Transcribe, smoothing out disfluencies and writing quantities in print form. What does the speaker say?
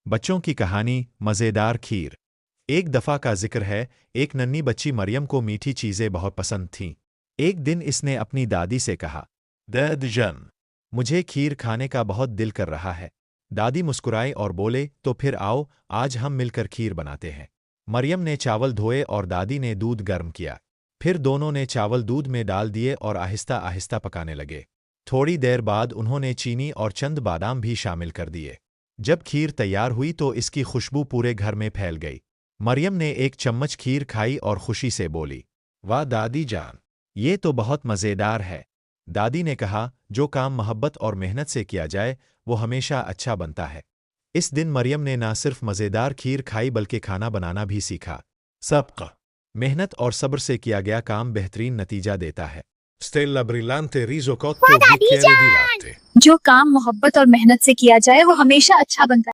बच्चों की कहानी मज़ेदार खीर। एक दफ़ा का जिक्र है, एक नन्ही बच्ची मरियम को मीठी चीज़ें बहुत पसंद थीं। एक दिन इसने अपनी दादी से कहा, दादी जान, मुझे खीर खाने का बहुत दिल कर रहा है। दादी मुस्कुराई और बोले, तो फिर आओ, आज हम मिलकर खीर बनाते हैं। मरियम ने चावल धोए और दादी ने दूध गर्म किया। फिर दोनों ने चावल दूध में डाल दिए और आहिस्ता आहिस्ता पकाने लगे। थोड़ी देर बाद उन्होंने चीनी और चंद बादाम भी शामिल कर दिए। जब खीर तैयार हुई तो इसकी खुशबू पूरे घर में फैल गई। मरियम ने एक चम्मच खीर खाई और खुशी से बोली, वाह दादी जान, ये तो बहुत मज़ेदार है। दादी ने कहा, जो काम मोहब्बत और मेहनत से किया जाए वो हमेशा अच्छा बनता है। इस दिन मरियम ने ना सिर्फ मज़ेदार खीर खाई बल्कि खाना बनाना भी सीखा। सबका मेहनत और सब्र से किया गया काम बेहतरीन नतीजा देता है। Stella brillante riso वाह cotto दादी bicchiere di जान, latte। जो काम मोहब्बत और मेहनत से किया जाए वो हमेशा अच्छा बनता है।